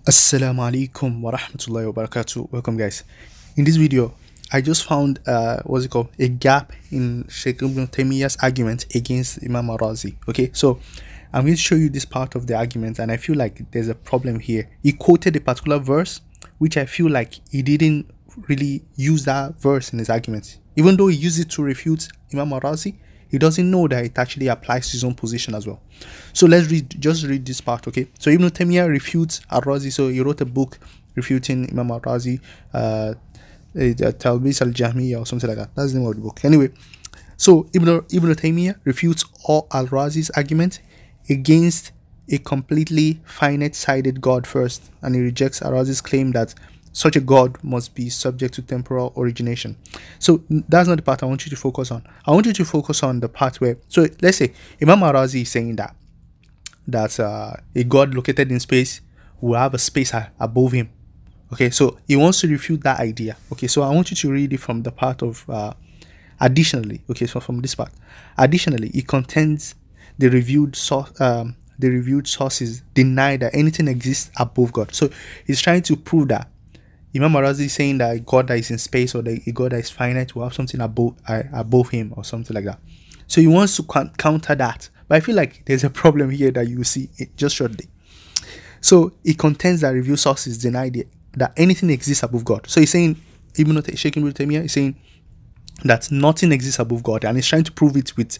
Assalamu alaikum wa rahmatullahi wa barakatuh. Welcome, guys. In this video, I just found what's it called, a gap in Sheikh Ibn Taymiyah's argument against Imam Razi. Okay, so I'm going to show you this part of the argument, and I feel like there's a problem here. He quoted a particular verse, which I feel like he didn't really use that verse in his argument. Even though he used it to refute Imam Razi, he doesn't know that it actually applies to his own position as well. So let's just read this part, okay? So Ibn Taymiyah refutes Razi. So he wrote a book refuting Imam Razi, Talbis al-Jahmiyyah or something like that. That's the name of the book. Anyway, so Ibn Taymiyah refutes all al-Razi's argument against a completely finite-sided God first, and he rejects al-Razi's claim that such a God must be subject to temporal origination. So that's not the part I want you to focus on. I want you to focus on the part where, so let's say Imam Razi is saying that a God located in space will have a space above him. Okay, so he wants to refute that idea. Okay, so I want you to read it from the part of additionally. Okay, so from this part, additionally, it contends the reviewed sources deny that anything exists above God. So he's trying to prove that Imam Razi is saying that a God that is in space or a God that is finite will have something above him or something like that. So he wants to counter that. But I feel like there's a problem here that you will see just shortly. So it contends that review sources deny that anything exists above God. So he's saying, Sheikh Ibn Taymiyah is saying that nothing exists above God, and he's trying to prove it with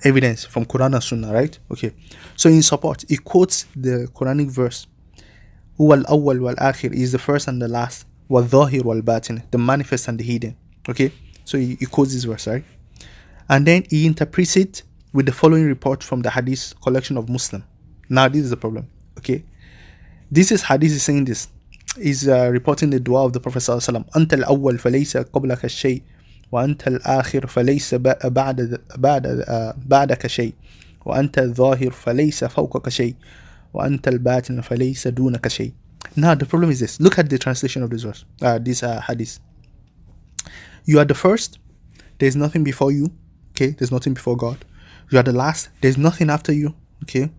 evidence from Quran and Sunnah, right? Okay. So in support, he quotes the Quranic verse, Huwa al-awwal wal-akhir, is the first and the last, wal-dhahir wal-batin, the manifest and the hidden. Okay. So he quotes this verse, right? And then he interprets it with the following report from the Hadith collection of Muslim. Now this is the problem. Okay. This is Hadith is saying this. He's reporting the dua of the Prophet sallallahu alaihi wasallam. Anta al-awwal falaysa qablaka shay, wa anta al-akhir falaysa ba'daka shay, wa anta al-dhahir falaysa fawqaka shay, wa anta al-batin falaysa dunaka shay. Now the problem is this. Look at the translation of this verse. This Hadith. You are the first. There is nothing before you. Okay, there's nothing before God. You are the last. There's nothing after you. Okay.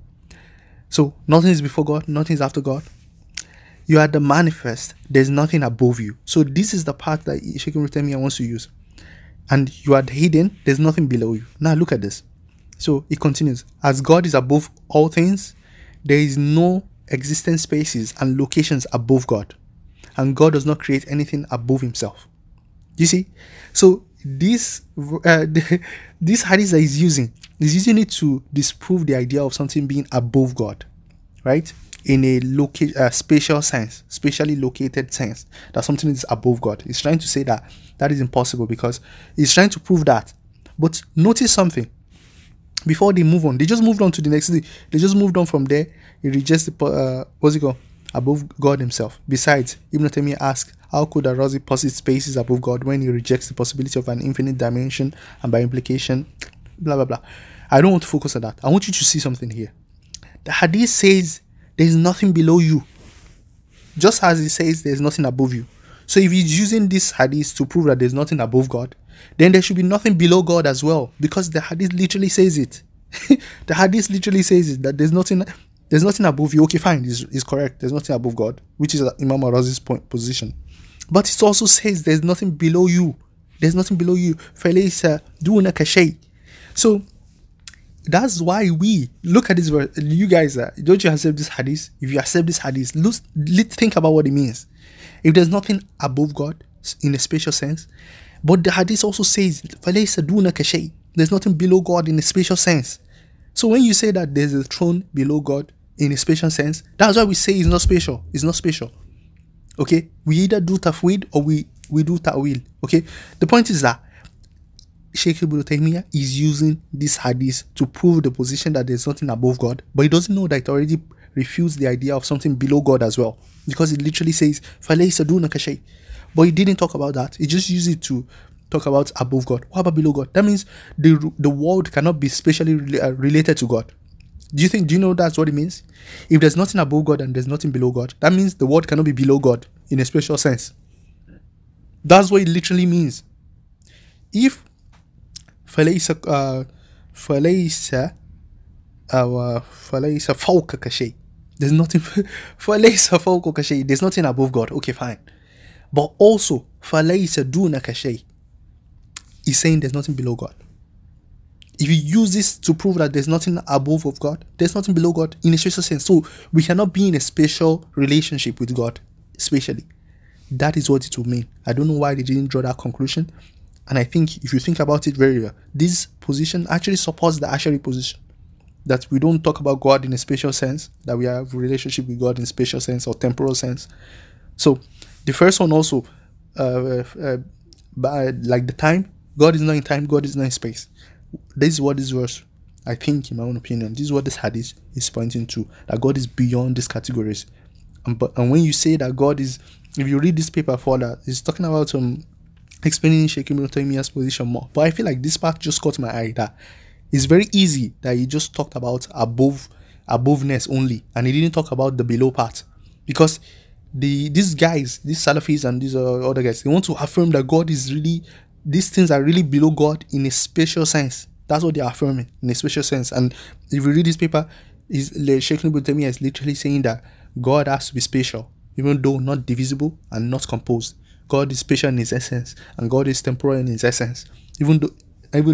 So nothing is before God, nothing is after God. You are the manifest. There's nothing above you. So this is the part that Sheikh Ibn Taymiyah wants to use. And you are the hidden. There's nothing below you. Now look at this. So it continues. As God is above all things, there is no existent spaces and locations above God. And God does not create anything above himself. You see? So this this hadith that he's using it to disprove the idea of something being above God, right? In a spatial sense, spatially located sense, that something is above God. He's trying to say that is impossible because he's trying to prove that. But notice something. Before they move on, they just moved on to the next thing. They just moved on from there. He rejects the what's it called? Above God himself. Besides, Ibn Taymiyyah asks, how could a Razi posit spaces above God when he rejects the possibility of an infinite dimension and by implication, blah, blah, blah. I don't want to focus on that. I want you to see something here. The hadith says there's nothing below you, just as it says there's nothing above you. So if he's using this hadith to prove that there's nothing above God, then there should be nothing below God as well, because the hadith literally says it. The hadith literally says it, that there's nothing above you. Okay, fine, is correct. There's nothing above God, which is Imam Razi's position. But it also says there's nothing below you. There's nothing below you. فَلَيْسَ دُونَكَ شَيْءٍ. So that's why we look at this verse. You guys, don't you accept this hadith? If you accept this hadith, think about what it means. If there's nothing above God in a spatial sense, but the hadith also says فَلَيْسَ دُونَكَ شَيْءٍ. There's nothing below God in a spatial sense. So when you say that there's a throne below God in a spatial sense, that's why we say it's not spatial. It's not spatial. Okay, we either do tafwid or we do ta'wil. Okay, the point is that Sheikh Ibn Taymiyah is using this hadith to prove the position that there's nothing above God, but he doesn't know that it already refutes the idea of something below God as well, because it literally says فَلَيْسَ دُونَكَ شَيْءٍ. But he didn't talk about that. He just used it to talk about above God. What about below God? That means the world cannot be spatially related to God. Do you know that's what it means? If there's nothing above God and there's nothing below God, that means the world cannot be below God in a spatial sense. That's what it literally means. If فَلَيْسَ فَوْقَكَ شَيْءٍ, There's nothing فَلَيْسَ فَوْقَكَ شَيْءٍ. There's nothing above God. Okay, fine. But also, فَلَيْسَ دُونَكَ شَيْءٍ. He's saying there's nothing below God. If you use this to prove that there's nothing above of God, there's nothing below God in a special sense. So we cannot be in a special relationship with God, especially. That is what it will mean. I don't know why they didn't draw that conclusion. And I think if you think about it very well, this position actually supports the Ash'ari position. That we don't talk about God in a special sense, that we have a relationship with God in a special sense or temporal sense. So the first one also, like the time, God is not in time, God is not in space. This is what this verse, I think, in my own opinion, this is what this hadith is pointing to, that God is beyond these categories. And when you say that God is, if you read this paper further, it's talking about explaining Sheikh Ibn Taymiyah's position more. But I feel like this part just caught my eye, that it's very easy that he just talked about aboveness only, and he didn't talk about the below part, because these guys, these Salafis and these other guys, they want to affirm that God is really, these things are really below God in a special sense. That's what they are affirming, in a special sense. And if you read this paper, Sheikh Ibn Taymiyah is literally saying that God has to be spatial, even though not divisible and not composed. God is spatial in his essence, and God is temporal in his essence. Even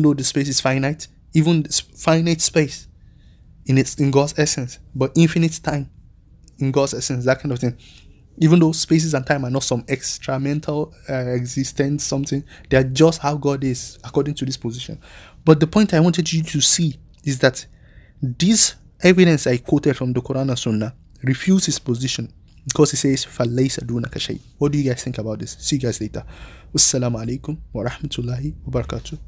though the space is finite, even finite space in God's essence, but infinite time in God's essence, that kind of thing. Even though spaces and time are not some extra mental existence, something, they are just how God is according to this position. But the point I wanted you to see is that this evidence I quoted from the Quran and Sunnah refutes his position, because he says فَلَيْسَ دُونَكَ شَيْءٍ. What do you guys think about this? See you guys later. Wassalamu alaikum wa rahmatullahi wa barakatuh.